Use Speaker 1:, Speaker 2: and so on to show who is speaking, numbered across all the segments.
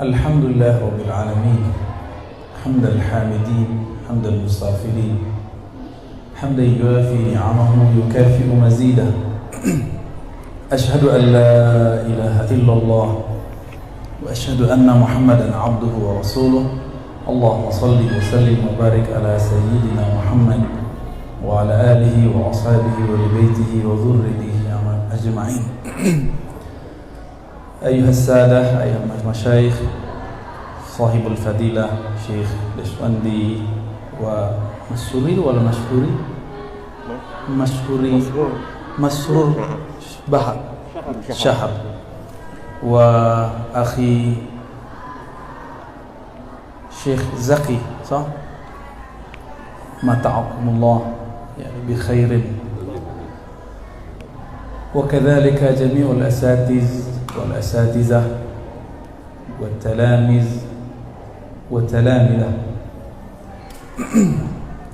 Speaker 1: Alhamdulillah Rabbil Alamin. Hamdal hamidin, hamdal mustaghfirin, hamdan yuwafi ni'amahu yukafi'u mazidah. Ashhadu an la ilaha illallah wa ashhadu anna Muhammadan abduhu wa rasuluh. Allahumma salli wa sallim wa barik ala sayyidina Muhammad wa ala alihi wa ashabihi wa libaitihi wa dhurriyyatihi ajma'in. Ayuhas sadah, ayuhal masyayikh, sahibul fadilah, Syekh Deshwandi wa Masyuri wal Masyuri Masrur Bahar Syahar wa akhi Syekh Zaki, sah? Mata'akumullah ya bi khairin. Wa kadzalika jami'ul asatiz wal asatizah wat talamiz wat talamidah.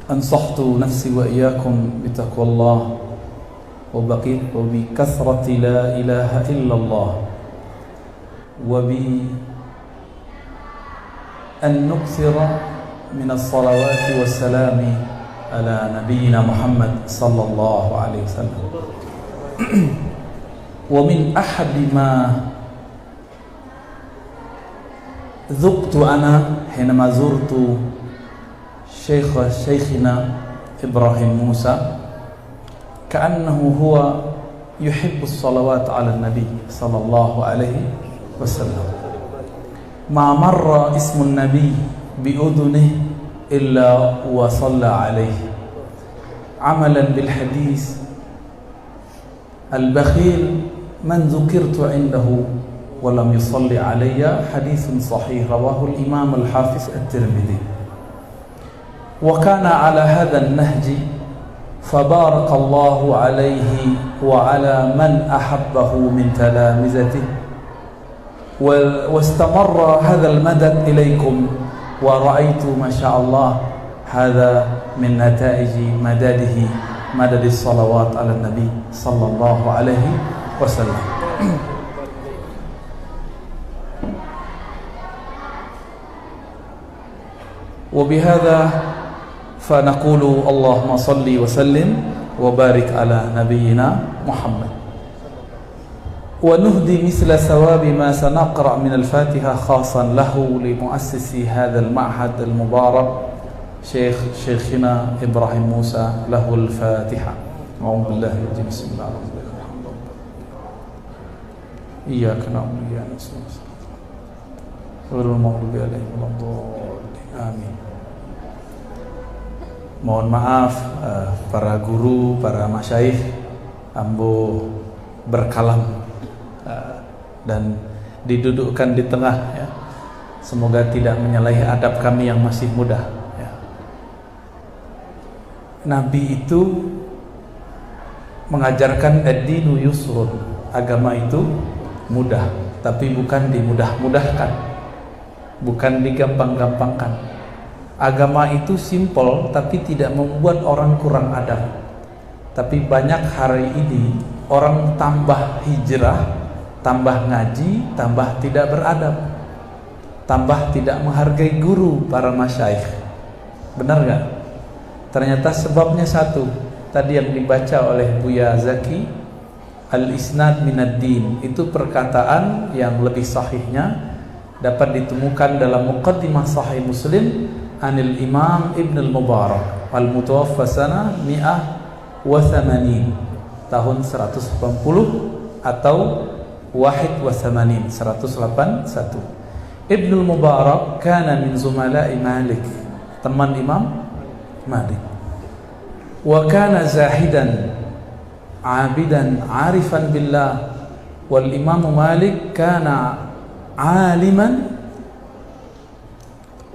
Speaker 1: Ansahtu nafsi wa iyyakum bi taqwallah wa bi kathrati la ilaha illallah wa bi an nukthira min as-salawati was-salami ala nabiyyina Muhammad sallallahu alaihi wasallam. Wa min ahadi ma dhuktu ana hinama zurtu Shaykhina Ibrahim Musa ka'annahu huwa yuhibbu as-salawat ala nabi sallallahu alaihi wasallam. Ma marra ismu nabi bi udhunihi illa wa salla alaihi amalan bil hadis al-bakhil man dhukirtu indahu wa lam yusalli alayya. Hadithun sahih rawahu al-imam al-hafiz at-Tirmidhi. Wa kana ala hadha an-nahji fabarakallahu alayhi wa ala man ahabbahu min talamizatihi wa istamarra hadha al-madad ilaykum wa ra'aytu ma sha Allah hadha min nataiji madadihi madadis salawat ala nabi sallallahu alaihi wasallam. Wa bihadza fa naqulu Allahumma salli wa sallim wa barik ala nabiyyina Muhammad wa nuhdi mithla thawabi ma sanaqra min al-Fatiha khasan lahu li muassisi hadha al-ma'had al-mubarak Shaykhina Ibrahim Musa lahu al-Fatiha. A'udzu billahi min bismillahirrahmanirrahim. Iyyaka na'budu wa iyyaka nasta'in. Ghairil maghdubi 'alaihim waladdallin. Amin. Mohon maaf para guru, para masyayikh, ambo berkalam dan didudukkan di tengah ya. Semoga tidak menyalahi adab kami yang masih muda ya. Nabi itu mengajarkan ad-dinu yusrun, agama itu mudah, tapi bukan dimudah-mudahkan, bukan digampang-gampangkan. Agama itu simple tapi tidak membuat orang kurang adab. Tapi banyak hari ini orang tambah hijrah, tambah ngaji, tambah tidak beradab, tambah tidak menghargai guru para masyayikh. Benar gak? Ternyata sebabnya satu, tadi yang dibaca oleh Buya Zaki, al-isnad minad din, itu perkataan yang lebih sahihnya dapat ditemukan dalam muqaddimah Sahih Muslim anil Imam Ibn al-Mubarak al-mutawaffa sana 180 tahun 180 atau 181. Ibn al-Mubarak kana min zumala'i Malik, teman Imam Malik. Wa kana zahidan abidan arifan billah. Wal Imam Malik kana aliman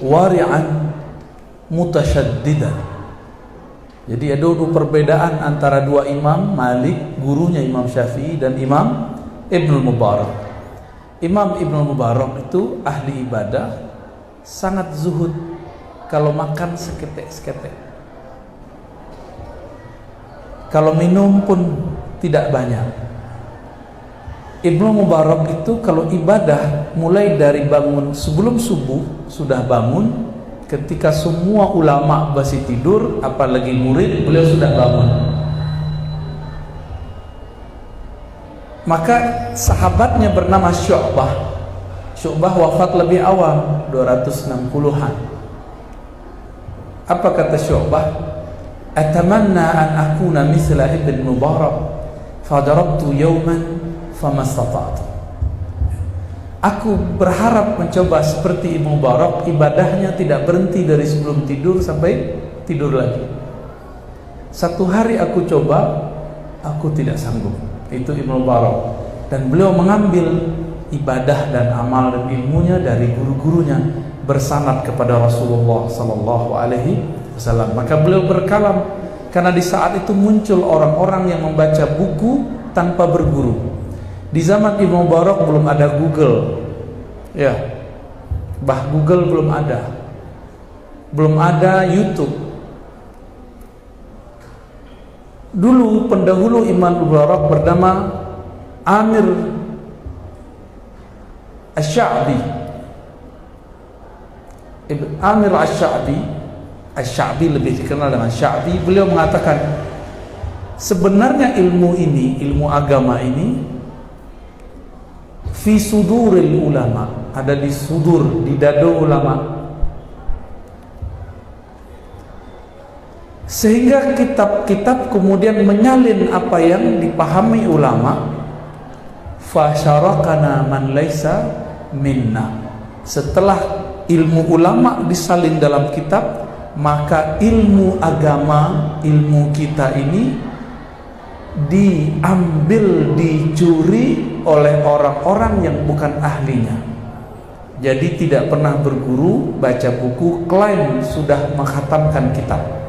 Speaker 1: wari'an mutasyaddidan. Jadi ada dua perbedaan antara dua imam, Malik gurunya Imam Syafi'i dan Imam Ibnul Mubarak. Imam Ibnul Mubarak itu ahli ibadah, sangat zuhud, kalau makan seketek-seketek, kalau minum pun tidak banyak. Ibnu Mubarak itu kalau ibadah mulai dari bangun sebelum subuh sudah bangun, ketika semua ulama masih tidur, apalagi murid, beliau sudah bangun. Maka sahabatnya bernama Syu'bah. Syu'bah wafat lebih awal, 260-an. Apa kata Syu'bah? Atamanna an akuna misla Ibn Mubarak fadarabtu yawman famastata'tu. Aku berharap mencoba seperti Ibnu Mubarak, ibadahnya tidak berhenti dari sebelum tidur sampai tidur lagi. Satu hari aku coba, aku tidak sanggup. Itu Ibnu Mubarak. Dan beliau mengambil ibadah dan amal dan ilmunya dari guru-gurunya, bersanad kepada Rasulullah sallallahu alaihi wasallam. Maka beliau berkalam, karena di saat itu muncul orang-orang yang membaca buku tanpa berguru. Di zaman Ibnu Mubarak belum ada Google, ya, Google belum ada YouTube. Dulu pendahulu Imam Mubarak bernama Amir Asy-Sya'bi. Amir Asy-Sya'bi lebih dikenal dengan Sya'bi. Beliau mengatakan, sebenarnya ilmu ini, ilmu agama ini, fi suduril ulama, ada di sudur, di dada ulama, sehingga kitab-kitab kemudian menyalin apa yang dipahami ulama. Fasyarakana man laisa minna. Setelah ilmu ulama disalin dalam kitab, maka ilmu agama, ilmu kita ini diambil, dicuri oleh orang-orang yang bukan ahlinya. Jadi tidak pernah berguru, baca buku, klaim sudah menghatamkan kitab.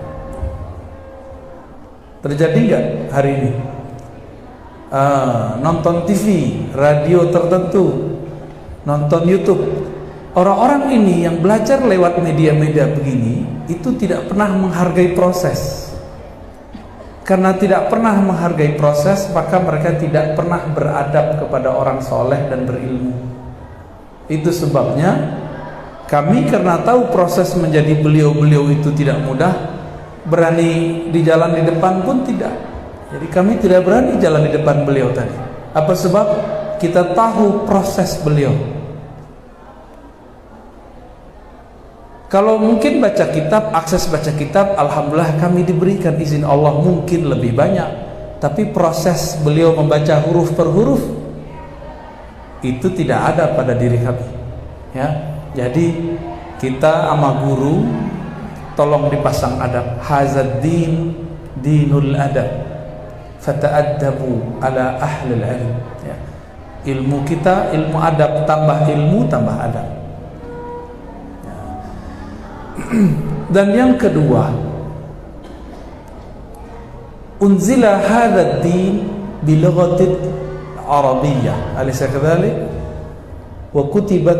Speaker 1: Terjadi nggak hari ini? Nonton TV, radio tertentu, nonton YouTube. Orang-orang ini yang belajar lewat media-media begini, itu tidak pernah menghargai proses. Karena tidak pernah menghargai proses, maka mereka tidak pernah beradab kepada orang soleh dan berilmu. Itu sebabnya kami, karena tahu proses menjadi beliau-beliau itu tidak mudah, berani di jalan di depan pun tidak. Jadi kami tidak berani jalan di depan beliau tadi. Apa sebab? Kita tahu proses beliau. Kalau mungkin baca kitab, akses baca kitab, alhamdulillah kami diberikan izin Allah mungkin lebih banyak. Tapi proses beliau membaca huruf per huruf itu tidak ada pada diri kami. Ya, jadi kita sama guru tolong dipasang adab. Hazad din dinul adab, fata'addabu ala ahlil ilm. Ya. Ilmu kita, ilmu adab, tambah ilmu, tambah adab. Dan yang kedua, unzila hadha ad-din bi lughatin arabiyyah, alaysa kadhalik? Wa kutibat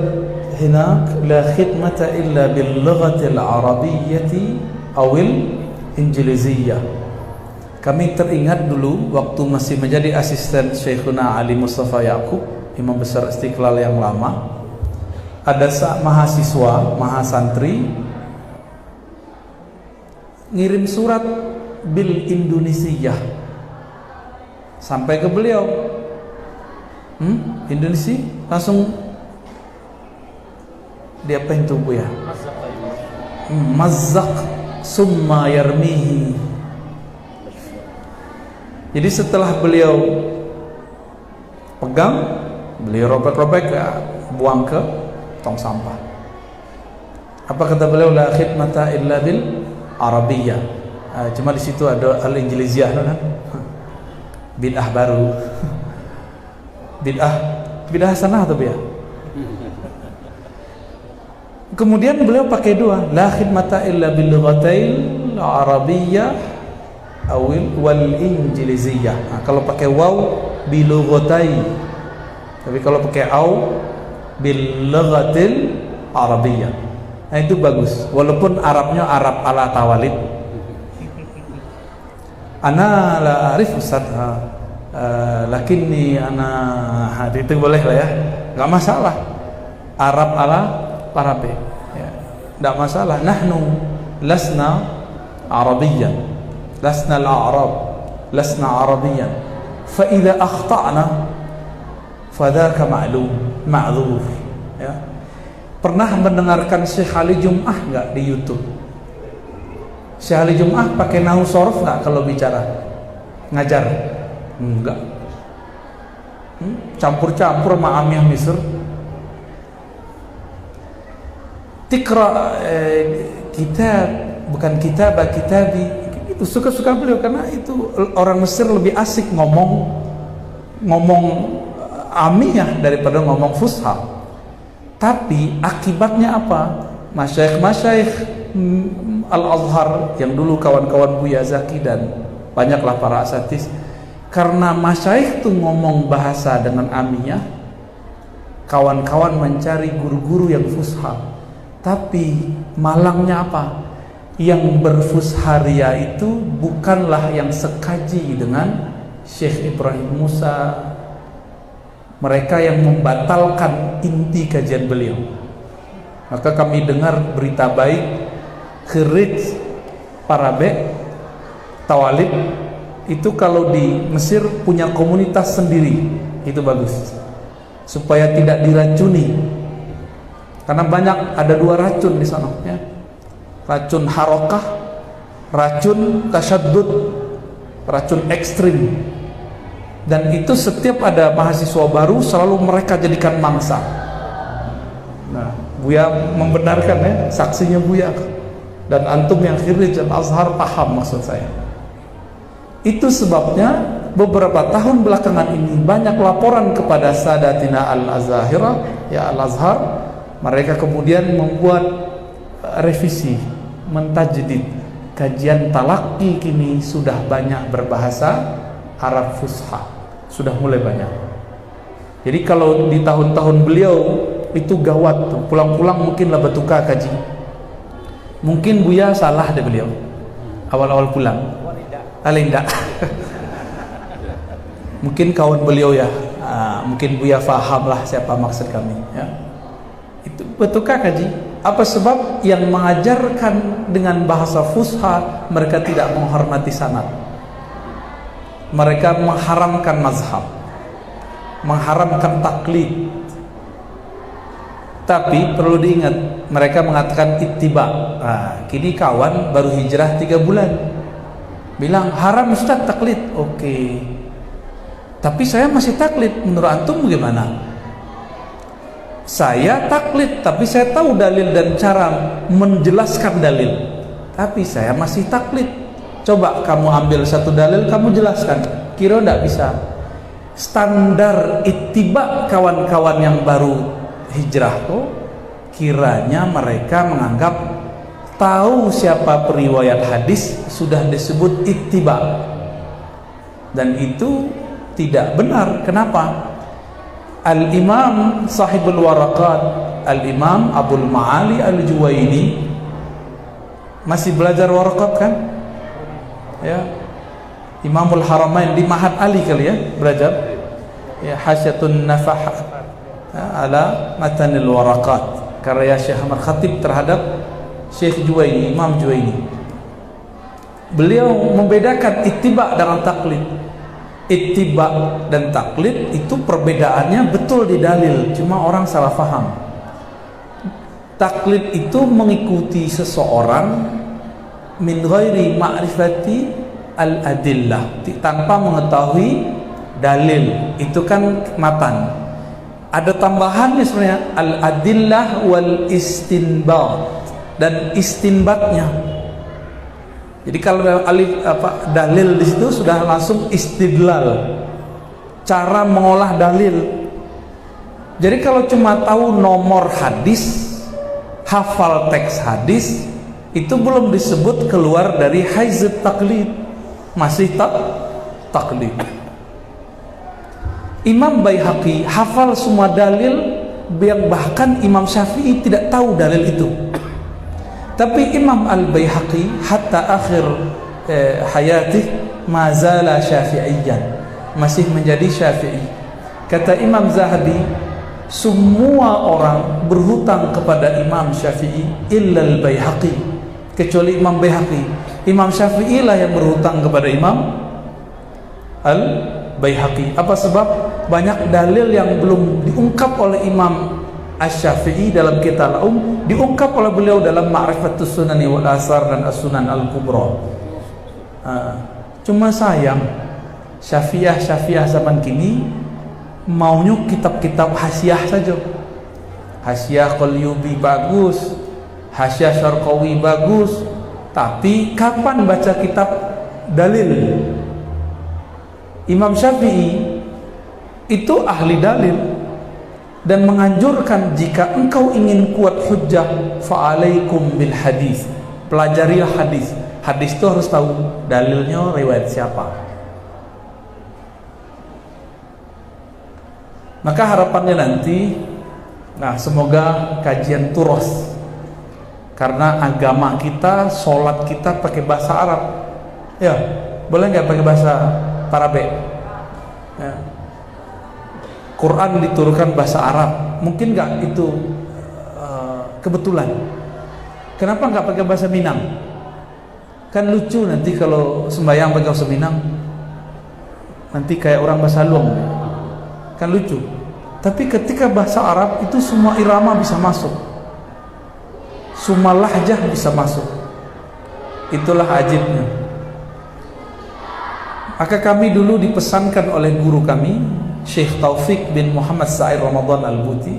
Speaker 1: hinak la khidmata illa bil lughati al-arabiyyati aw al-injiliziyyah. Kami teringat dulu waktu masih menjadi asisten Syekhuna Ali Mustafa Yaqub, Imam Besar Istiqlal yang lama, ada mahasiswa, mahasantri ngirim surat bil Indonesiah sampai ke beliau. Indonesia langsung diapain tuh Bu ya? Mazzaq summa yarmihi. Jadi setelah beliau pegang, beliau robek-robek, buang ke tong sampah. Apa kata beliau? La khidmata illa bil Arabiyyah. Cuma di situ ada al-injiliziyah, kan? Bid'ah baru. Bid'ah hasanah atau biar? Kemudian beliau pakai dua, la khidmata illa bil lughatil arabiyyah wal injiliziyah. Nah, kalau pakai waw bil lughatai. Tapi kalau pakai au bil lughatil arabiyyah. Nah, itu bagus, walaupun Arabnya Arab ala tawalid. Ana la arif Ustaz. lakinni ana itu boleh lah ya, nggak masalah. Arab ala Arabe, ya, nggak masalah. Nahnu lasna Arabiyyan, lasna al-Arab, lasna Arabiyyan. Fa idza akhta'na fadzaka ma'dzur. Ya. Pernah mendengarkan Syekh Ali Jum'ah nggak di YouTube? Syekh Ali Jum'ah pakai nahu sorof nggak kalau bicara ngajar? Enggak. Campur-campur sama Amiyah Misr. Tikra kitab, bukan kitabi, itu suka-suka beliau karena itu orang Mesir lebih asik ngomong Amiyah daripada ngomong Fusha. Tapi akibatnya apa? Masyayikh Al-Azhar yang dulu kawan-kawan Buya Zaki dan banyaklah para asatis, karena masyayikh tuh ngomong bahasa dengan Amiyah, kawan-kawan mencari guru-guru yang Fusha. Tapi malangnya apa? Yang berfusharia itu bukanlah yang sekaji dengan Syekh Ibrahim Musa. Mereka yang membatalkan inti kajian beliau. Maka kami dengar berita baik, Khirij Parabe Tawalib itu kalau di Mesir punya komunitas sendiri, itu bagus supaya tidak diracuni, karena banyak, ada 2 racun di sana ya. Racun harokah, racun tasyaddud, racun ekstrim. Dan itu setiap ada mahasiswa baru selalu mereka jadikan mangsa. Nah, Buya membenarkan ya, saksinya Buya. Dan antum yang Khirij Al-Azhar paham maksud saya. Itu sebabnya beberapa tahun belakangan ini banyak laporan kepada Sadatina Al-Azahira, ya Al-Azhar. Mereka kemudian membuat revisi, mentajdid. Kajian talaqi kini sudah banyak berbahasa Arab Fusha, sudah mulai banyak. Jadi kalau di tahun-tahun beliau itu gawat tuh, pulang-pulang mungkin lah betuka kaji. Mungkin Buya salah deh beliau awal-awal pulang. Alinda. Mungkin kawan beliau ya, mungkin Buya faham lah siapa maksud kami ya. Itu betuka kaji. Apa sebab yang mengajarkan dengan bahasa Fusha mereka tidak menghormati sanad. Mereka mengharamkan mazhab, mengharamkan taklid. Tapi perlu diingat, mereka mengatakan ittiba. Kini kawan baru hijrah 3 bulan bilang haram Ustaz taklid. Oke. Tapi saya masih taklid. Menurut antum bagaimana? Saya taklid, tapi saya tahu dalil dan cara menjelaskan dalil. Tapi saya masih taklid. Coba kamu ambil satu dalil, kamu jelaskan. Kira tidak bisa. Standar ittiba kawan-kawan yang baru hijrah tuh, kiranya mereka menganggap tahu siapa periwayat hadis sudah disebut ittiba. Dan itu tidak benar. Kenapa? Al-Imam Sahibul Waraqat, Al-Imam Abul Ma'ali Al-Juwaini, masih belajar waraqat kan? Ya, Imamul Haramain di Mahat Ali kali ya belajar ya, Hasyatun Nafahat ya, ala Matanil Waraqat, karya Syekh Ahmad Khatib terhadap Syekh Juwaini, Imam Juwaini. Beliau membedakan ittiba dengan taklid. Ittiba dan taklid itu perbedaannya betul di dalil, cuma orang salah faham. Taklid itu mengikuti seseorang min ghairi ma'rifati al-adillah, tanpa mengetahui dalil. Itu kan matan. Ada tambahannya sebenarnya al-adillah wal istinbat dan istinbatnya. Jadi kalau dalil di situ sudah langsung istidlal, cara mengolah dalil. Jadi kalau cuma tahu nomor hadis, hafal teks hadis, itu belum disebut keluar dari haizat taklid, masih taklid. Imam Baihaqi hafal semua dalil yang bahkan Imam Syafi'i tidak tahu dalil itu. Tapi Imam Al-Baihaqi hatta akhir hayatih mazala syafi'iyyan, masih menjadi Syafi'i. Kata Imam Zahabi, semua orang berhutang kepada Imam Syafi'i illal Baihaqi, kecuali Imam Baihaqi. Imam Syafi'i lah yang berhutang kepada Imam Al-Baihaqi. Apa sebab? Banyak dalil yang belum diungkap oleh Imam Asy-Syafi'i dalam Kitab diungkap oleh beliau dalam Ma'rifatus Sunani wal Asar dan As-Sunan Al-Kubra. Cuma sayang Syafi'ah zaman kini maunya kitab-kitab hasiah saja. Hasiah Qalyubi bagus, hasiah Syarqawi bagus, tapi kapan baca kitab dalil? Imam Syafi'i itu ahli dalil dan menganjurkan jika engkau ingin kuat hujjah fa'alaikum bil hadis, pelajarilah hadis. Hadis itu harus tahu dalilnya riwayat siapa. Maka harapannya nanti, semoga kajian turos, karena agama kita, sholat kita pakai bahasa Arab. Ya, boleh nggak pakai bahasa Arabe? Ya. Quran diturunkan bahasa Arab, mungkin nggak itu kebetulan? Kenapa nggak pakai bahasa Minang? Kan lucu nanti kalau sembahyang pakai bahasa Minang, nanti kayak orang bahasa Luang, kan lucu. Tapi ketika bahasa Arab itu semua irama bisa masuk, semua lahjah bisa masuk. Itulah ajibnya. Maka kami dulu dipesankan oleh guru kami Syekh Taufik bin Muhammad Sa'id Ramadan Al-Buti,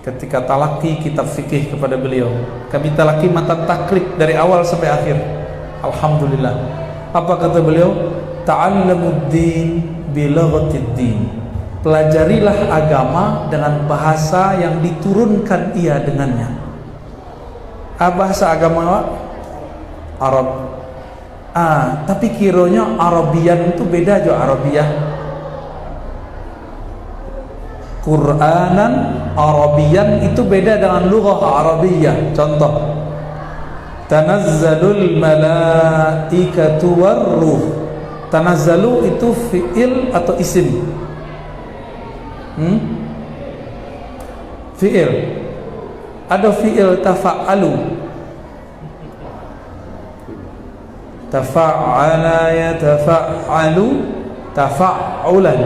Speaker 1: ketika talaki kitab fikih kepada beliau, kami talaki matan takrib dari awal sampai akhir. Alhamdulillah. Apa kata beliau? Ta'allamuddin bilaghatid-din. Pelajarilah agama dengan bahasa yang diturunkan ia dengannya. Bahasa agama Arab. Tapi kiranya Arabian itu beda jo Arabiyah. Quranan Arabian itu beda dengan lughah Arabiyah. Contoh, tanazzalul malaikatu warruh. Tanazzalu itu fi'il atau isim? Fi'il. Ada fi'il tafa'alu. Tafa'ala yatafa'alu tafa'ulan.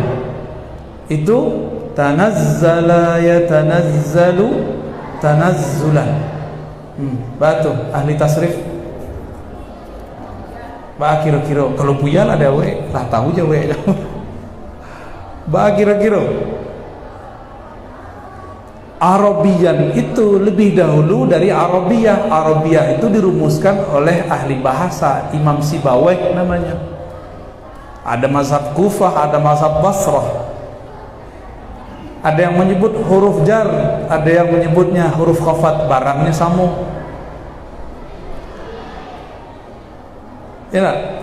Speaker 1: Itu tanazzala yatanazzalu tanazzulan. Batu ahli tasrif. Ba kira-kira kalau buyal ada we, lah tahu je we. Ba kira-kira Arabian itu lebih dahulu dari Arabiyah. Arabiyah itu dirumuskan oleh ahli bahasa Imam Sibawayh namanya. Ada mazhab Kufah, ada mazhab Basrah. Ada yang menyebut huruf jar, ada yang menyebutnya huruf khafat, barangnya sama. Ya,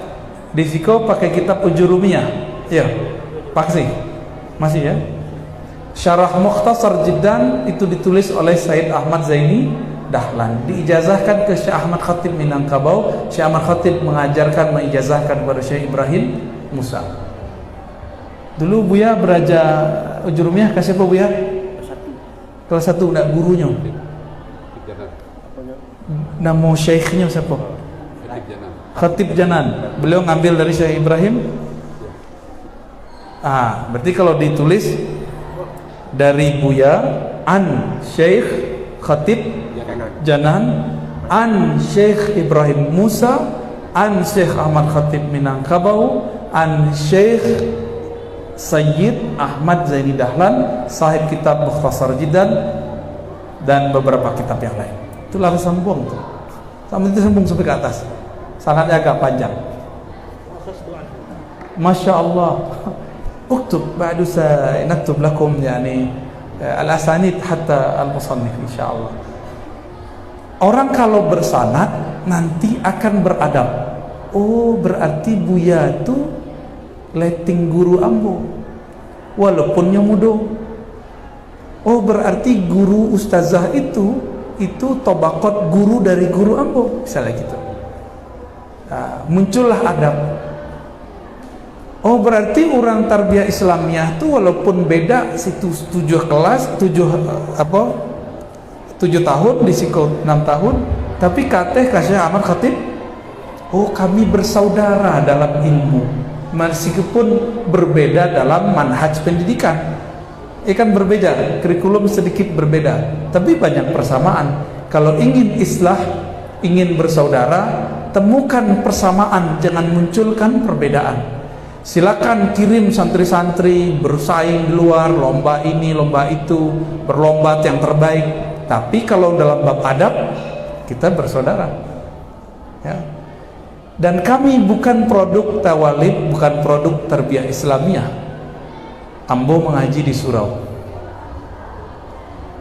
Speaker 1: di Siko pakai kitab Ujurumiyah. Ya, paksi. Masih ya? Syarah Mukhtasar Jiddan itu ditulis oleh Said Ahmad Zaini Dahlan, diijazahkan ke Syekh Ahmad Khatib Minangkabau. Syekh Ahmad Khatib mengijazahkan kepada Syekh Ibrahim Musa. Dulu Buya beraja Ujurumiyah ke siapa Buya? Kelas 1, enggak gurunya. Nama syekhnya siapa? Khatib Janan. Beliau ngambil dari Syekh Ibrahim. Berarti kalau ditulis dari Buya an Syekh Khatib Janan an Syekh Ibrahim Musa an Syekh Ahmad Khatib Minangkabau an Syekh Sayyid Ahmad Zaini Dahlan, sahib kitab Mukhtasar Jiddan dan beberapa kitab yang lain. Itulah sambung tuh. Sampai itu sambung sampai ke atas. Sangatnya agak panjang. Masya Allah. Uktub ba'du naktub lakum yani al-asanid hatta al-musannif insyaallah. Orang kalau bersanad nanti akan beradab. Oh, berarti Buya itu letting guru ambo walaupun yang mudo. Oh, berarti guru ustazah itu tobakot guru dari guru ambo, misalnya gitu. Muncullah adab. Oh, berarti orang tarbiyah Islamiyah tuh walaupun beda situ 7 kelas, 7 tahun di siko 6 tahun, tapi kateh kasih amat khatib. Oh, kami bersaudara dalam ilmu, meskipun berbeda dalam manhaj pendidikan. Kan berbeda, kurikulum sedikit berbeda, tapi banyak persamaan. Kalau ingin islah, ingin bersaudara, temukan persamaan, jangan munculkan perbedaan. Silakan kirim santri-santri bersaing di luar, lomba ini, lomba itu, berlomba yang terbaik. Tapi kalau dalam bab adab, kita bersaudara. Ya. Dan kami bukan produk tawalib, bukan produk tarbiyah Islamiyah. Ambo mengaji di surau.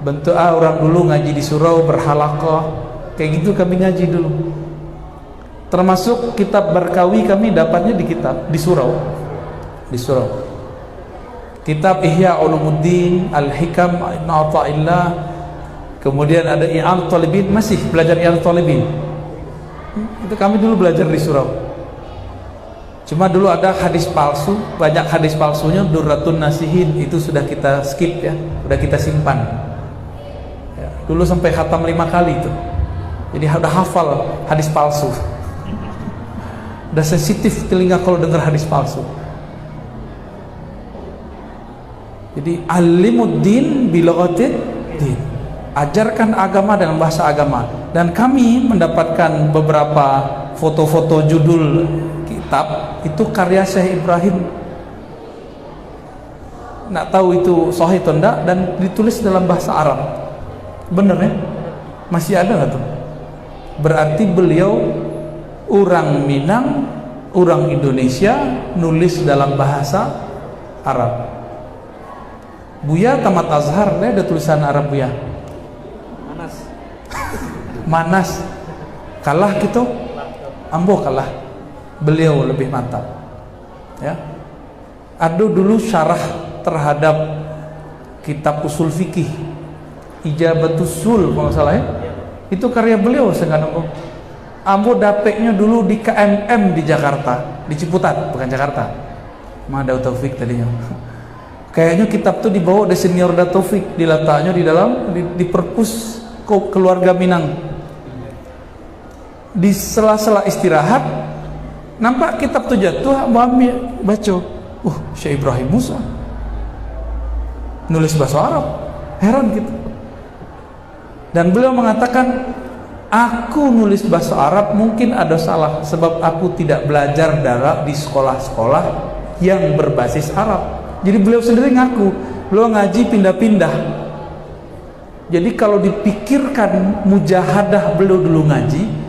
Speaker 1: Bentuk orang dulu ngaji di surau berhalaqah, kayak gitu kami ngaji dulu. Termasuk kitab Barkawi kami dapatnya di surau. Kitab Ihya Ulumuddin, Al-Hikam Ibn Athaillah, kemudian ada I'al Talibin, masih belajar I'al Talibin. Itu kami dulu belajar di surau. Cuma dulu ada hadis palsu, banyak hadis palsunya, Durratun Nasihin, itu sudah kita skip ya, sudah kita simpan. Ya, dulu sampai khatam 5 kali itu. Jadi udah hafal hadis palsu. Udah sensitif telinga kalau dengar hadis palsu. Jadi alimuddin bilaghatin din. Ajarkan agama dengan bahasa agama. Dan kami mendapatkan beberapa foto-foto judul kitab itu karya Syekh Ibrahim. Nggak tahu itu sahih atau enggak, dan ditulis dalam bahasa Arab. Bener ya? Masih ada nggak tuh? Berarti beliau orang Minang, orang Indonesia, nulis dalam bahasa Arab. Buya tamat Azhar, ada tulisan Arab Buya. Manas. Kalah gitu. Ambo kalah. Beliau lebih mantap. Ya. Ada dulu syarah terhadap kitab usul fikih, Ijabatus Sul kalau salah ya. Itu karya beliau sengaja. Ambo dapetnya dulu di KMM di Jakarta, di Ciputat, bukan Jakarta. Mada Taufik tadinya. Kayaknya kitab tuh dibawa oleh senior Taufik, diletaknya di dalam di perpus keluarga Minang. Di sela-sela istirahat, nampak kitab tuh jatuh, Ambo ambil, baca. Syekh Ibrahim Musa nulis bahasa Arab, heran gitu. Dan beliau mengatakan, aku nulis bahasa Arab mungkin ada salah, sebab aku tidak belajar di sekolah-sekolah yang berbasis Arab. Jadi beliau sendiri ngaku, beliau ngaji pindah-pindah. Jadi kalau dipikirkan mujahadah beliau dulu ngaji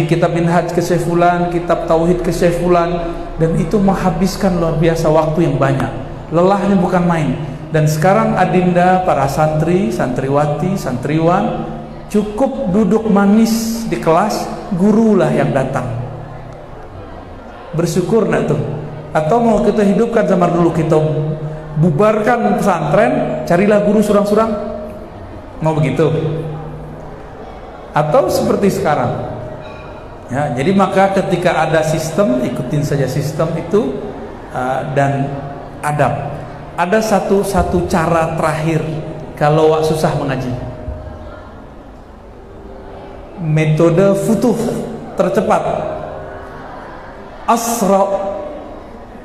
Speaker 1: kitab Minhaj ke Syekh Fulan, kitab Tauhid ke Syekh Fulan, dan itu menghabiskan luar biasa waktu yang banyak. Lelahnya bukan main. Dan sekarang adinda, para santri, santriwati, santriwan cukup duduk manis di kelas, gurulah yang datang. Bersyukur nak tuh? Atau mau kita hidupkan zaman dulu, kita bubarkan pesantren, carilah guru surang-surang? Mau begitu? Atau seperti sekarang? Ya, jadi maka ketika ada sistem, ikutin saja sistem itu, dan adab. Ada satu cara terakhir kalau susah mengaji. Metode futuh tercepat. Asra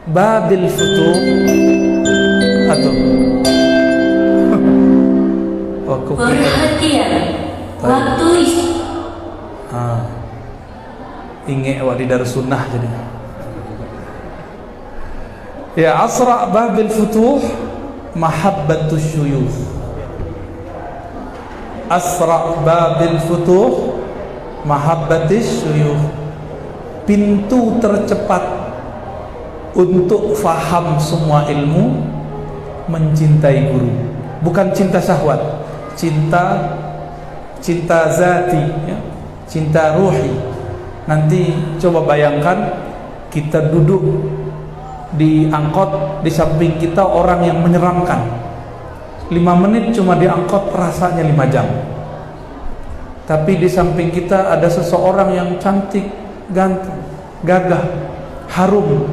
Speaker 1: babil futuh atau
Speaker 2: perhatian waktu
Speaker 1: inge wa di Darussunnah jadinya. Ya, asra babil futuh mahabbatus syuyukh. Asra babil futuh mahabbatis syuyukh. Pintu tercepat untuk faham semua ilmu, mencintai guru. Bukan cinta syahwat, cinta zati ya, cinta ruhi. Nanti coba bayangkan kita duduk di angkot, di samping kita orang yang menyeramkan. 5 menit cuma di angkot rasanya 5 jam. Tapi di samping kita ada seseorang yang cantik, ganteng, gagah, harum.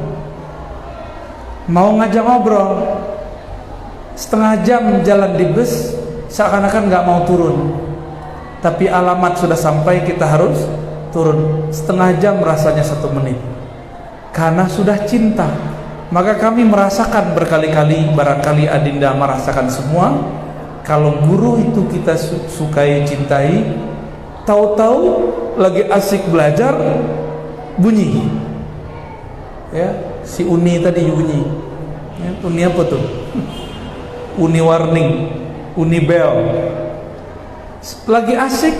Speaker 1: mau ngajak ngobrol, setengah jam jalan di bus seakan-akan nggak mau turun, tapi alamat sudah sampai, kita harus turun. Setengah jam rasanya 1 menit, karena sudah cinta. Maka kami merasakan berkali-kali, barangkali Adinda merasakan semua, kalau guru itu kita sukai, cintai, tahu-tahu lagi asik belajar bunyi, ya, si Uni tadi bunyi, ya, Uni apa tuh? Uni warning, Uni bell, lagi asik,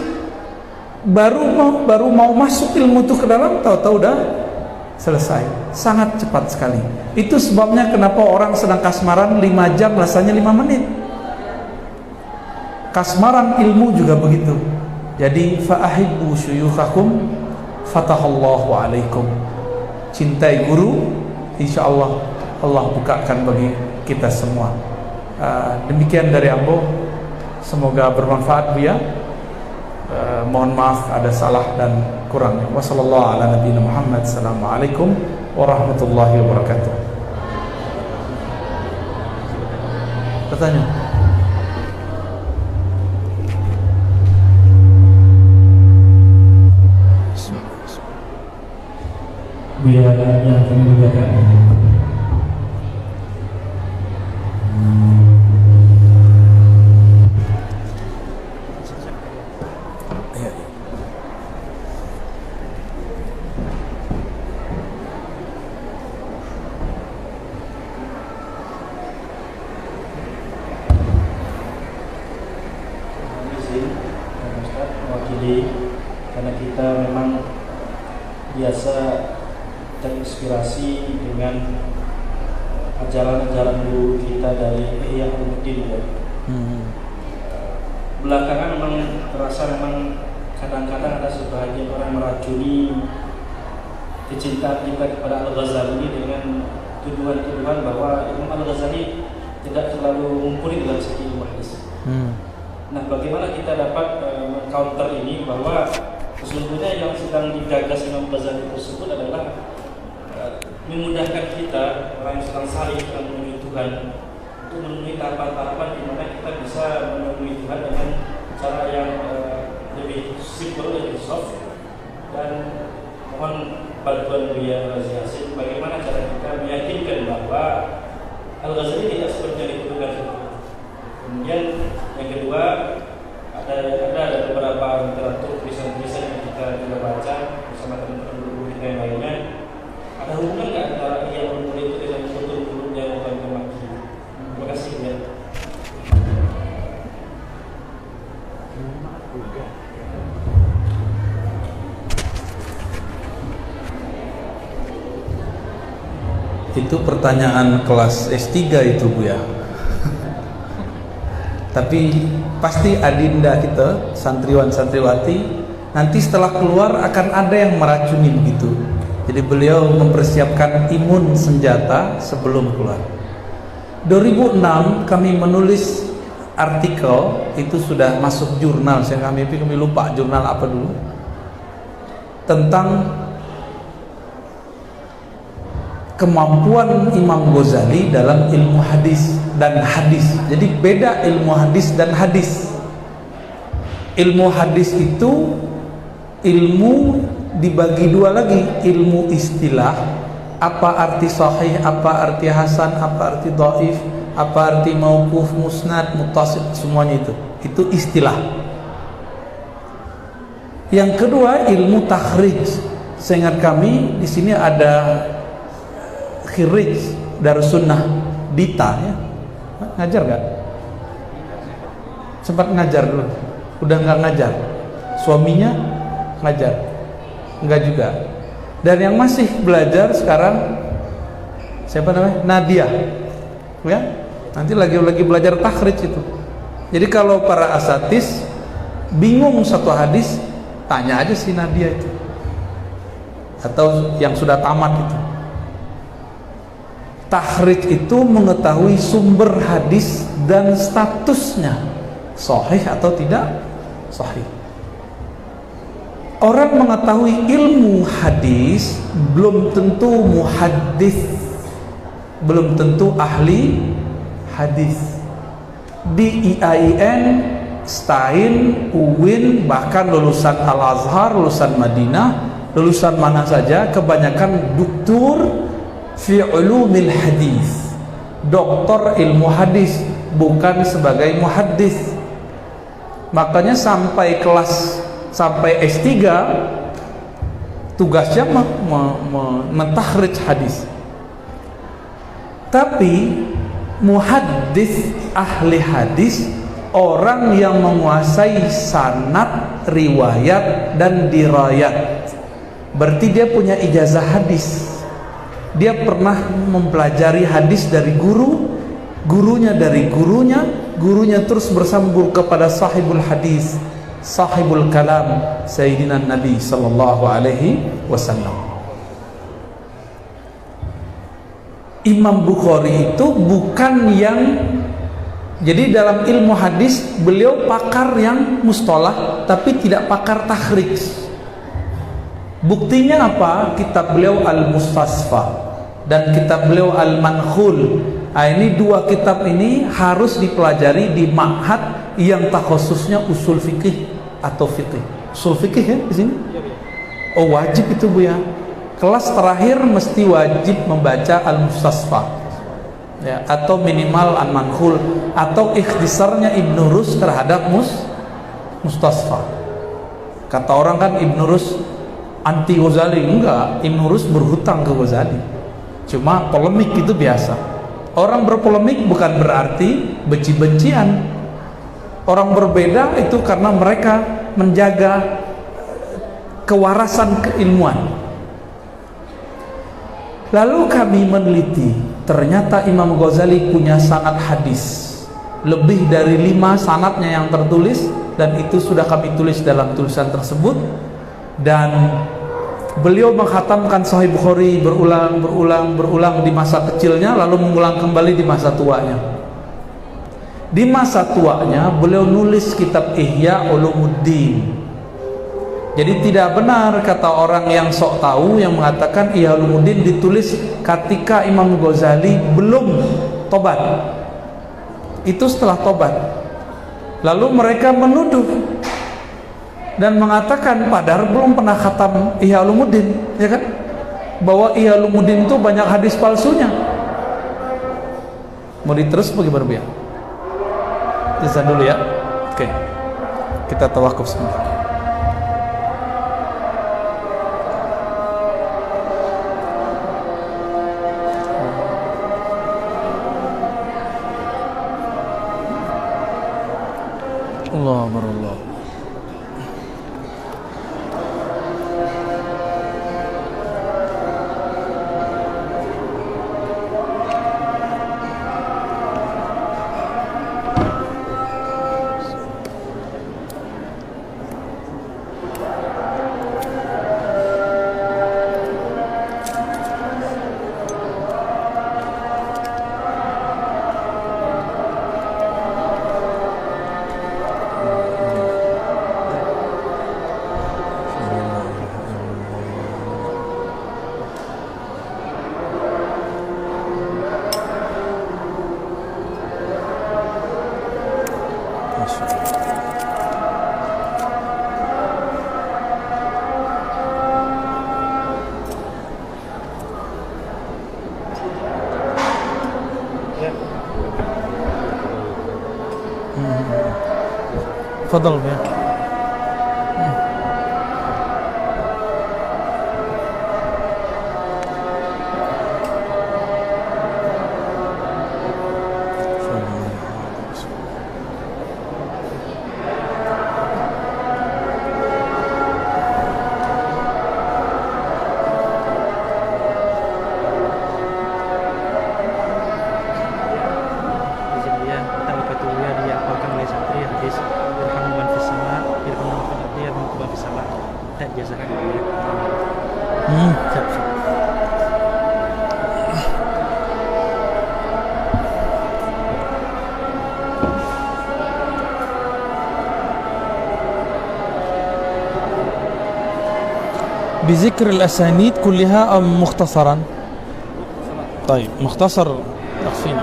Speaker 1: baru mau masuk ilmu itu ke dalam, tahu-tahu udah selesai, sangat cepat sekali. Itu sebabnya kenapa orang sedang kasmaran 5 jam rasanya 5 menit. Kasmaran ilmu juga begitu. Jadi fa'ahibbu syuyukhakum fatahallahu alaikum. Cintai guru, insyaallah Allah bukakan bagi kita semua. Demikian dari Ambo, semoga bermanfaat Bu ya. Mohon maaf ada salah dan kurangnya. Wassallallahu ala nabiyina Muhammad. Assalamualaikum warahmatullahi wabarakatuh. Pertanyaan?
Speaker 2: Buya yang kami muliakan, karena kita memang biasa terinspirasi dengan ajaran-ajaran guru kita dari Ihya Ulumuddin ya. Belakangan memang terasa memang kadang-kadang ada sebagian orang meracuni kecintaan kita kepada Al-Ghazali dengan tuduhan-tuduhan bahwa Imam Al-Ghazali tidak terlalu mumpuni dalam segi ilmu hadis. Nah, bagaimana kita dapat counter ini bahwa sesungguhnya yang sedang digagas Imam Ghazali tersebut adalah memudahkan kita orang yang sedang salih dalam menemui Tuhan untuk memenuhi tahapan-tahapan di mana kita bisa menemui Tuhan dengan cara yang lebih simple, lebih soft. Dan mohon bantuan Buya Razi Hasim, bagaimana cara kita meyakinkan bahwa Al-Ghazali tidak seperti yang dituduhkan. Kemudian yang kedua, ada beberapa literatur tulisan-tulisan yang kita juga baca bersama teman-teman guru kita yang lainnya. Ada hubungan nggak antara yang menulis itu dengan guru yang bukan maki? Terima kasih ya.
Speaker 1: Itu pertanyaan kelas S3 itu Bu ya. Tapi pasti Adinda kita, santriwan-santriwati, nanti setelah keluar akan ada yang meracuni begitu. Jadi beliau mempersiapkan imun senjata sebelum keluar. 2006 kami menulis artikel, itu sudah masuk jurnal, kami lupa jurnal apa dulu, tentang kemampuan Imam Ghazali dalam ilmu hadis dan hadis. Jadi beda ilmu hadis dan hadis. Ilmu hadis itu ilmu dibagi dua lagi, ilmu istilah, apa arti sahih, apa arti hasan, apa arti dhaif, apa arti mauquf, musnad, muttasil, semuanya itu istilah. Yang kedua ilmu takhrij. Seingat kami di sini ada khirij Darussunnah Dita ya. Ngajar gak? Sempat ngajar dulu. Udah nggak ngajar. Suaminya ngajar. Enggak juga. Dan yang masih belajar sekarang siapa namanya? Nadia. Ya? Nanti lagi belajar takhrij itu. Jadi kalau para asatis bingung satu hadis, tanya aja si Nadia itu. Atau yang sudah tamat itu. Takhrij itu mengetahui sumber hadis dan statusnya sahih atau tidak sahih. Orang mengetahui ilmu hadis belum tentu muhaddits. belum tentu ahli hadis. Di IAIN, STAIN, UIN, bahkan lulusan Al-Azhar, lulusan Madinah, lulusan mana saja, kebanyakan doktor fi ulumil hadis, doktor ilmu hadis, bukan sebagai muhaddis. Makanya sampai S3 tugasnya mentakhrij hadis. Tapi muhaddis, ahli hadis, orang yang menguasai sanad, riwayat, dan dirayat. Berarti dia punya ijazah hadis. Dia pernah mempelajari hadis dari guru, gurunya dari gurunya, gurunya terus bersambung kepada sahibul hadis, sahibul kalam, Sayyidina Nabi sallallahu alaihi wasallam. Imam Bukhari itu bukan yang, jadi dalam ilmu hadis beliau pakar yang mustalah tapi tidak pakar takhrij. Buktinya apa? Kitab beliau Al-Mustasfa dan kitab beliau Al-Mankhul. Nah, ini dua kitab ini harus dipelajari di ma'had yang takhususnya usul fikih atau fikih. Usul fikih ya di sini? Oh, wajib itu Bu ya. Kelas terakhir mesti wajib membaca Al-Mustasfa ya, atau minimal Al-Mankhul, atau ikhtisarnya Ibnu Rus terhadap Mustasfa. Kata orang kan Ibnu Rus anti Ghazali. Enggak, Ibnu Rus berhutang ke Ghazali, cuma polemik itu biasa. Orang berpolemik bukan berarti benci-bencian. Orang berbeda itu karena mereka menjaga kewarasan keilmuan. Lalu kami meneliti, ternyata Imam Ghazali punya sanad hadis lebih dari 5 sanadnya yang tertulis, dan itu sudah kami tulis dalam tulisan tersebut. Dan beliau menghatamkan Sahih Bukhari berulang di masa kecilnya, lalu mengulang kembali di masa tuanya. Di masa tuanya beliau nulis kitab Ihya Ulumuddin. Jadi tidak benar kata orang yang sok tahu yang mengatakan Ihya Ulumuddin ditulis ketika Imam Ghazali belum tobat. Itu setelah tobat. Lalu mereka menuduh dan mengatakan padahal belum pernah khatam Ihya Ulumuddin, ya kan? Bahwa Ihya Ulumuddin itu banyak hadis palsunya. Mau diterus bagaimana Bu ya? Izan dulu ya. Oke. Kita tawakuf sebentar. Allah barallah. Fadal ya. بذكر الأسانيد كلها أم مختصرا؟ طيب مختصر تقسيم.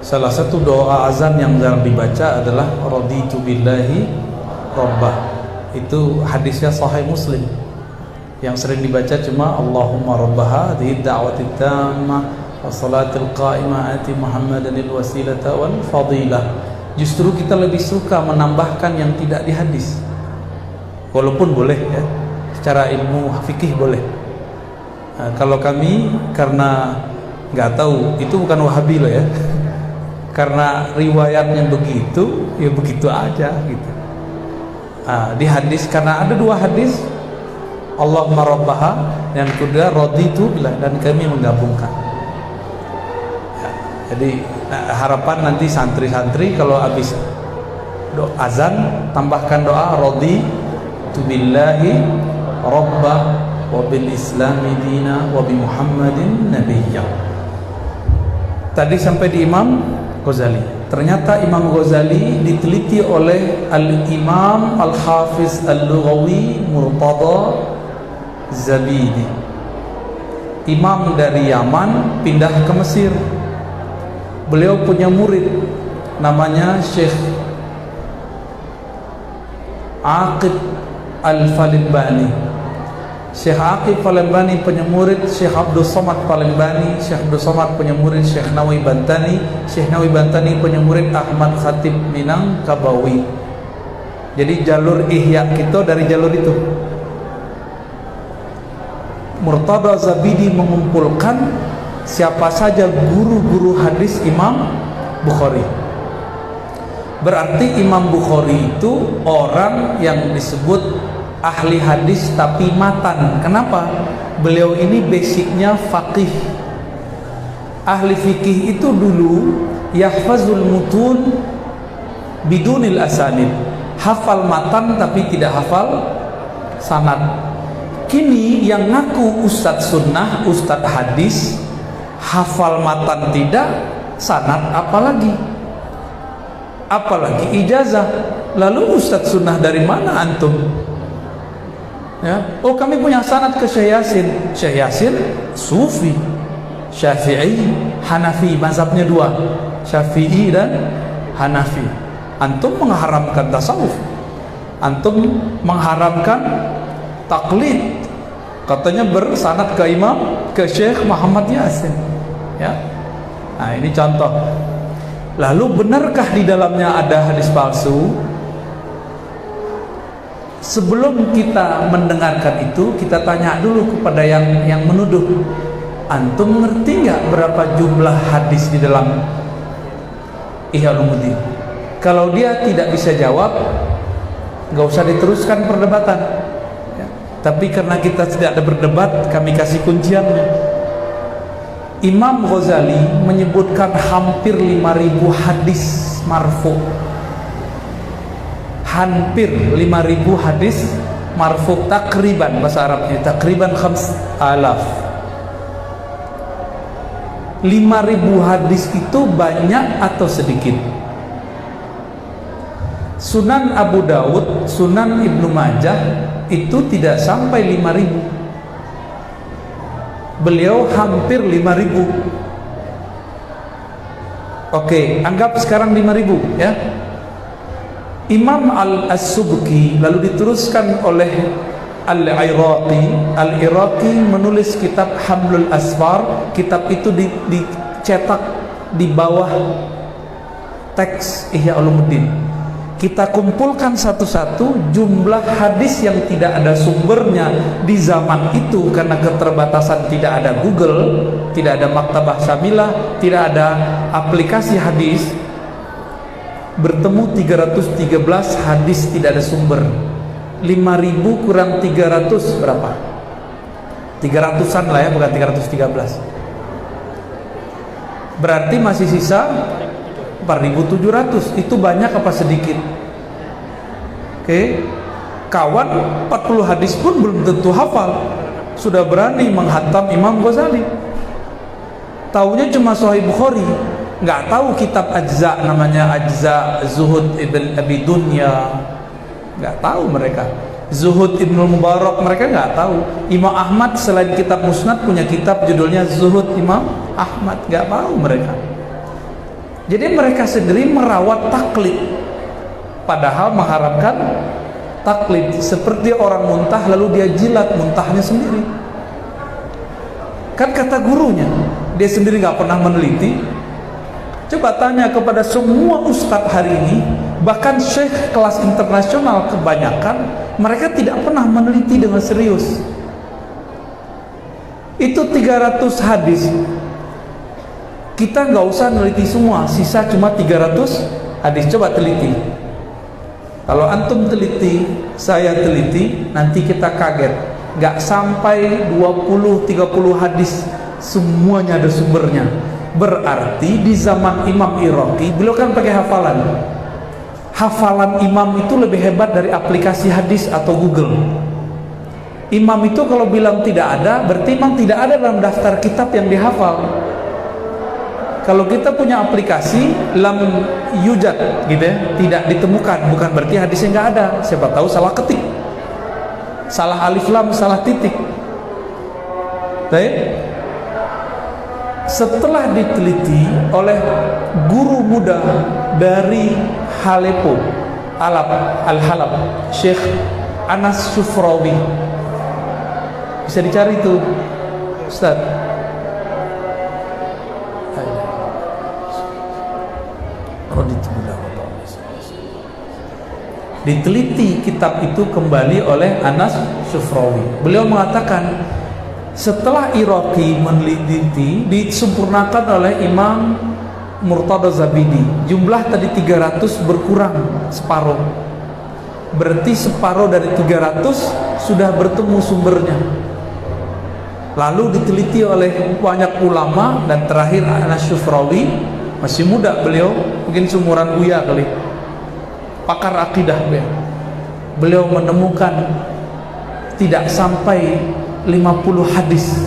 Speaker 1: Salah satu doa azan yang jarang dibaca adalah raditu billahi rabbah. Itu hadisnya sahih Muslim. Yang sering dibaca cuma Allahumma rabbaha hadhihi da'wati tammah wassalatul qa'imah ati Muhammadanil wasilata wal fadilah. Justru kita lebih suka menambahkan yang tidak di hadis. Walaupun boleh ya, secara ilmu fikih boleh. Nah, kalau kami karena nggak tahu, itu bukan Wahabi loh ya. Karena riwayatnya begitu, ya begitu aja gitu. Di hadis, karena ada dua hadis, Allahumma rabbaha, yang kedua raditu billah, dan kami menggabungkan. Ya, jadi harapan nanti santri-santri kalau habis azan tambahkan doa raditu billahi rabbah wa bil islami dina wa bi Muhammadin nabiyya. Tadi sampai di Imam Ghazali. Ternyata Imam Ghazali diteliti oleh Al-Imam Al-Hafiz Al-Lughawi Murtada Zabidi. Imam dari Yaman pindah ke Mesir. Beliau punya murid namanya Syekh Aqib Al-Falinbani. Syekh Aqib Palembani punya murid Syekh Abdul Somad Palembani. Syekh Abdul Somad punya murid Syekh Nawawi Bantani. Syekh Nawawi Bantani punya murid Ahmad Khatib Minangkabawi. Jadi jalur ihya kita dari jalur itu. Murtada Zabidi mengumpulkan siapa saja guru-guru hadis Imam Bukhari. Berarti Imam Bukhari itu orang yang disebut ahli hadis tapi matan. Kenapa? Beliau ini basicnya faqih. Ahli fikih itu dulu yahfazul mutun bidunil asanid, hafal matan tapi tidak hafal sanad. Kini yang ngaku ustadz sunnah, ustadz hadis, hafal matan tidak, sanad apalagi ijazah. Lalu ustadz sunnah dari mana antum? Ya. Oh, kami punya sanad ke Syekh Yasin. Syekh Yasin Sufi, Syafi'i, Hanafi, mazhabnya dua, Syafi'i dan Hanafi. Antum mengharamkan tasawuf, antum mengharamkan taklid. Katanya bersanad ke Imam, ke Syekh Muhammad Yasin. Ya. Nah, ini contoh. Lalu benarkah di dalamnya ada hadis palsu? Sebelum kita mendengarkan itu, kita tanya dulu kepada yang menuduh. Antum ngerti nggak berapa jumlah hadis di dalam Ihya Ulumuddin? Kalau dia tidak bisa jawab, nggak usah diteruskan perdebatan ya. Tapi karena kita tidak ada berdebat, kami kasih kunciannya. Imam Ghazali menyebutkan hampir 5.000 hadis marfu. Hampir 5.000 hadis marfu, takriban bahasa Arabnya, takriban 5.000. 5.000 hadis itu banyak atau sedikit? Sunan Abu Daud, Sunan Ibnu Majah itu tidak sampai 5.000. Beliau hampir 5.000. Oke, anggap sekarang 5.000 ya. Imam Al-Subki lalu diteruskan oleh Al-Iraqi menulis kitab Hamlul Asfar. Kitab itu dicetak di bawah teks Ihya Ulumuddin. Kita kumpulkan satu-satu jumlah hadis yang tidak ada sumbernya di zaman itu karena keterbatasan, tidak ada Google, tidak ada Maktabah Syamilah, tidak ada aplikasi hadis. Bertemu 313 hadis tidak ada sumber. 5.000 kurang 300 berapa? 300-an lah ya, bukan 313. Berarti masih sisa 4.700. Itu banyak apa sedikit? Oke. Kawan 40 hadis pun belum tentu hafal, sudah berani menghantam Imam Ghazali. Taunya cuma Sahih Bukhari, nggak tahu kitab Ajza, namanya Ajza Zuhud Ibn Abi Dunya, nggak tahu mereka. Zuhud Ibnul Mubarak mereka nggak tahu. Imam Ahmad selain kitab Musnad punya kitab judulnya Zuhud Imam Ahmad, nggak tahu mereka. Jadi mereka sendiri merawat taklid, padahal mengharapkan taklid. Seperti orang muntah lalu dia jilat muntahnya sendiri. Kan kata gurunya, dia sendiri nggak pernah meneliti. Coba tanya kepada semua ustadz hari ini, bahkan syekh kelas internasional kebanyakan, mereka tidak pernah meneliti dengan serius. Itu 300 hadis, kita nggak usah neliti semua, sisa cuma 300 hadis. Coba teliti. Kalau antum teliti, saya teliti, nanti kita kaget. Nggak sampai 20-30 hadis semuanya ada sumbernya. Berarti di zaman Imam Iraqi, beliau kan pakai hafalan. Hafalan imam itu lebih hebat dari aplikasi hadis atau Google. Imam itu kalau bilang tidak ada, berarti imam tidak ada dalam daftar kitab yang dihafal. Kalau kita punya aplikasi lam yujad gitu ya, tidak ditemukan, bukan berarti hadisnya nggak ada. Siapa tahu salah ketik, salah alif lam, salah titik. Baik. Setelah diteliti oleh guru muda dari Aleppo, Al-Halab, Syekh Anas Syufrawi, bisa dicari itu Ustaz. Diteliti kitab itu kembali oleh Anas Syufrawi. Beliau mengatakan setelah Iraqi meneliti, disempurnakan oleh Imam Murtada Zabidi. Jumlah tadi 300 berkurang separuh. Berarti separuh dari 300 sudah bertemu sumbernya. Lalu diteliti oleh banyak ulama, dan terakhir Anas Syufrawi, masih muda beliau, mungkin seumuran Buya kali, pakar akidah beliau menemukan tidak sampai 50 hadis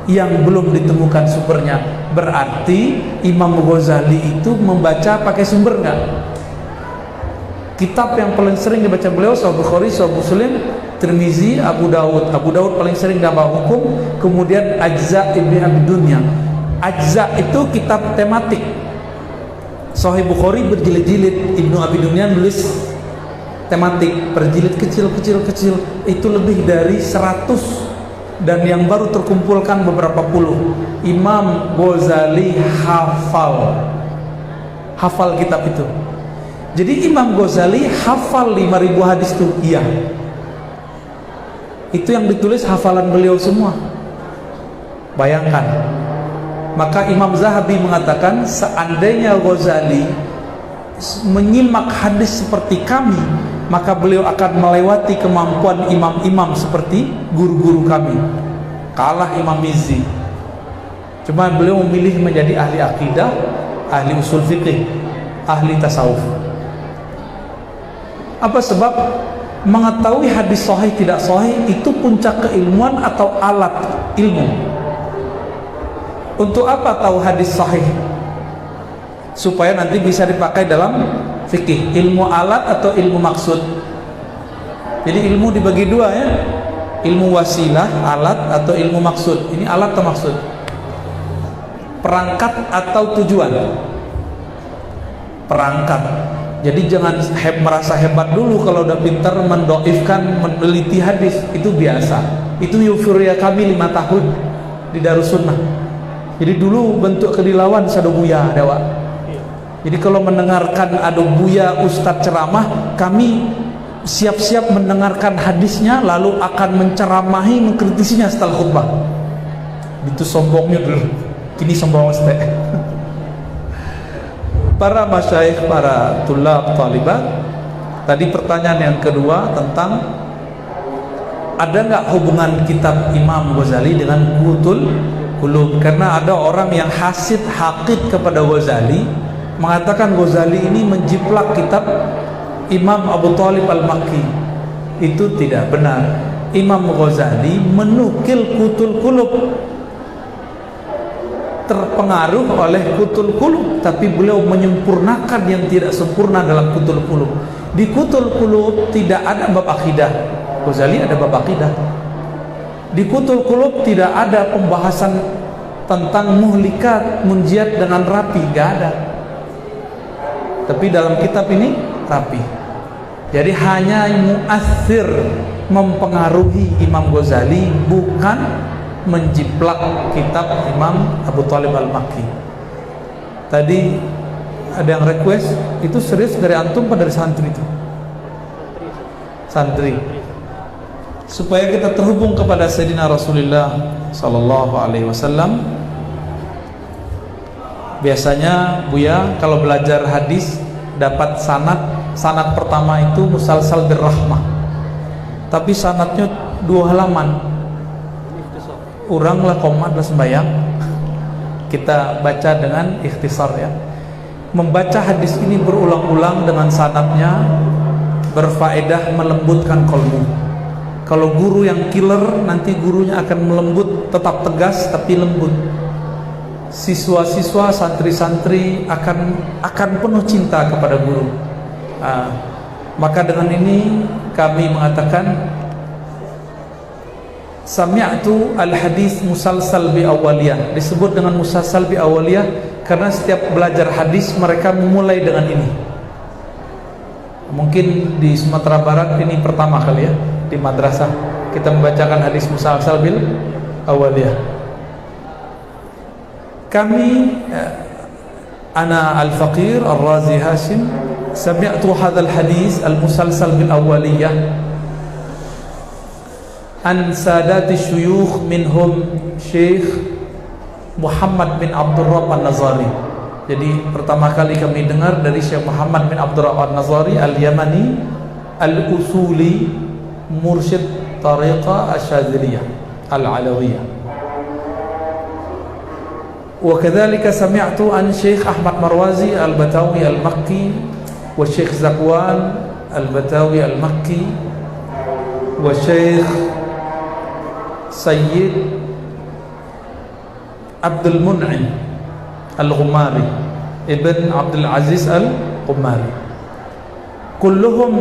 Speaker 1: yang belum ditemukan sumbernya. Berarti Imam Ghazali itu membaca pakai sumber nggak? Kitab yang paling sering dibaca beliau Sahih Bukhari, Sahih Muslim, Tirmizi, Abu Daud. Abu Daud paling sering dalam hukum, kemudian Ajza Ibn Abi Dunya. Ajza itu kitab tematik. Sahih Bukhari berjilid-jilid, Ibnu Abi Dunya nulis tematik, berjilid kecil. Itu lebih dari 100, dan yang baru terkumpulkan beberapa puluh. Imam Ghazali hafal kitab itu. Jadi Imam Ghazali hafal 5.000 hadis itu, iya. Itu yang ditulis hafalan beliau semua. Bayangkan. Maka Imam Zahabi mengatakan, seandainya Ghazali menyimak hadis seperti kami, maka beliau akan melewati kemampuan imam-imam seperti guru-guru kami. Kalah Imam Mizzi. Cuma beliau memilih menjadi ahli akidah, ahli usul fiqih, ahli tasawuf. Apa sebab? Mengetahui hadis sahih tidak sahih itu puncak keilmuan atau alat ilmu. Untuk apa tahu hadis sahih? Supaya nanti bisa dipakai dalam fikih. Ilmu alat atau ilmu maksud. Jadi ilmu dibagi dua ya, ilmu wasilah, alat, atau ilmu maksud. Ini alat atau maksud? Perangkat atau tujuan? Perangkat. Jadi jangan merasa hebat dulu kalau udah pintar mendoifkan, meneliti hadis. Itu biasa. Itu euforia kami 5 tahun di Darussunnah. Jadi dulu bentuk kedilauan sado buya dewa. Jadi kalau mendengarkan ada buya ustadz ceramah, kami siap-siap mendengarkan hadisnya, lalu akan menceramahi, mengkritisinya setelah khutbah. Itu sombongnya dulu. Kini sombong ustaz. Para masyayikh, para tulab, talibat. Tadi pertanyaan yang kedua tentang ada nggak hubungan kitab Imam Ghazali dengan Qutul Qulub? Karena ada orang yang hasid hakid kepada Ghazali, mengatakan Ghazali ini menjiplak kitab Imam Abu Thalib Al-Makki. Itu tidak benar. Imam Ghazali menukil Qutul Qulub, terpengaruh oleh Qutul Qulub, tapi beliau menyempurnakan yang tidak sempurna dalam Qutul Qulub. Di Qutul Qulub tidak ada bab akidah. Ghazali ada bab akidah. Di Qutul Qulub tidak ada pembahasan tentang muhlikat, munjiat dengan rapi, enggak ada. Tapi dalam kitab ini rapi. Jadi hanya muathir, mempengaruhi Imam Ghazali, bukan menjiplak kitab Imam Abu Thalib Al-Makki. Tadi ada yang request, itu serius dari antum pada dari santri itu? Santri. Supaya kita terhubung kepada Sayyidina Rasulullah sallallahu alaihi wasallam. Biasanya Buya kalau belajar hadis dapat sanad pertama itu musalsal birrahmah. Tapi sanadnya 2 halaman. Uranglah komat lah sembahyang, kita baca dengan ikhtisar ya. Membaca hadis ini berulang-ulang dengan sanadnya berfaedah melembutkan kolbu. Kalau guru yang killer, nanti gurunya akan melembut, tetap tegas tapi lembut. Siswa-siswa, santri-santri akan penuh cinta kepada guru. Maka dengan ini kami mengatakan sami'tu al-hadis musalsal bi awaliyah. Disebut dengan musalsal bi awaliyah karena setiap belajar hadis mereka memulai dengan ini. Mungkin di Sumatera Barat ini pertama kali ya, di madrasah kita membacakan hadis musalsal bil awaliyah. Kami ana al-faqir al-Razi Hashim sami'tu hadzal hadis al-musalsal bil awaliyah an sadati syuyukh minhum Syekh Muhammad bin Abdul Rabb An-Nazari. Jadi pertama kali kami dengar dari Syekh Muhammad bin Abdul Rabb An-Nazari Al-Yamani Al-Usuli Mursyid Tariqah Asyadziliyah Al-Alawiyah. Wa kadzalika sami'tu an Syekh Ahmad Marwazi Al-Batawi Al-Makki wa Syekh Zakwan Al-Batawi Al-Makki wa Syekh Sayyid Abdul Mun'im Al-Ghumari Ibn Abdul Aziz Al-Ghumari. Kulluhum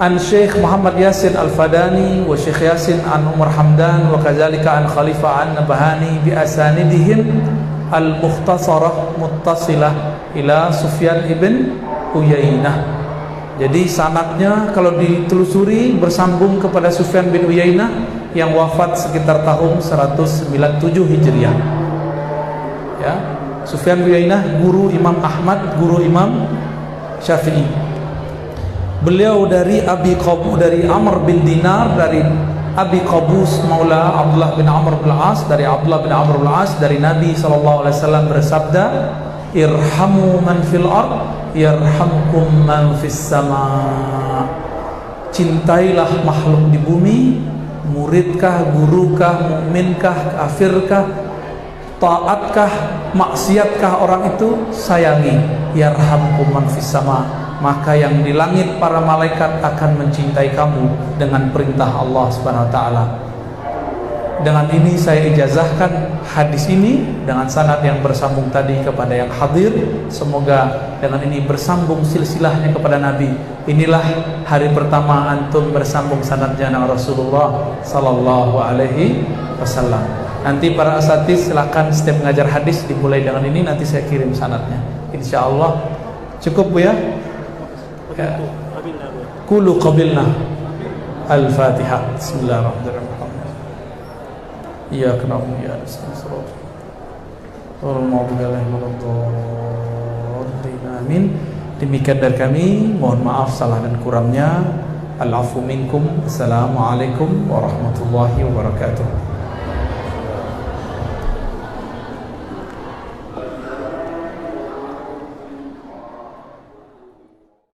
Speaker 1: an Syekh Muhammad Yasin Al-Fadani wa Syekh Yasin an Umar Hamdan wa kadzalika an Khalifah An-Nabhani bi asanidihim al-mukhtasarah muttasilah ila Sufyan ibn Uyainah. Jadi sanadnya kalau ditelusuri bersambung kepada Sufyan bin Uyainah yang wafat sekitar tahun 197 Hijriah. Ya, Sufyan bin Uyainah guru Imam Ahmad, guru Imam Syafi'i. Beliau dari Amr bin Dinar, dari Abi Qabus Maula Abdullah bin Amr bin Al-As, dari Abdullah bin Amr bin Al-As, dari Nabi SAW bersabda, irhamu man fil ard yarhamkum man fis sama. Cintailah makhluk di bumi, muridkah, gurukah, mukminkah, kafirkah, taatkah, maksiatkah orang itu, sayangi. Yarhamkum man fis sama, maka yang di langit para malaikat akan mencintai kamu dengan perintah Allah Subhanahu wa taala. Dengan ini saya ijazahkan hadis ini dengan sanad yang bersambung tadi kepada yang hadir. Semoga dengan ini bersambung silsilahnya kepada Nabi. Inilah hari pertama antum bersambung sanadnya dengan Rasulullah sallallahu alaihi wasallam. Nanti para asatiz silakan setiap mengajar hadis dimulai dengan ini, nanti saya kirim sanadnya. Insyaallah Cukup Bu ya? Ya. Kulu qabilna. Al-Fatihah. Bismillahirrahmanirrahim. Iyyaka na'budu wa iyyaka nasta'in. Amin. Demikian dari kami, mohon maaf salah dan kurangnya. Al-afu minkum. Assalamualaikum warahmatullahi wabarakatuh.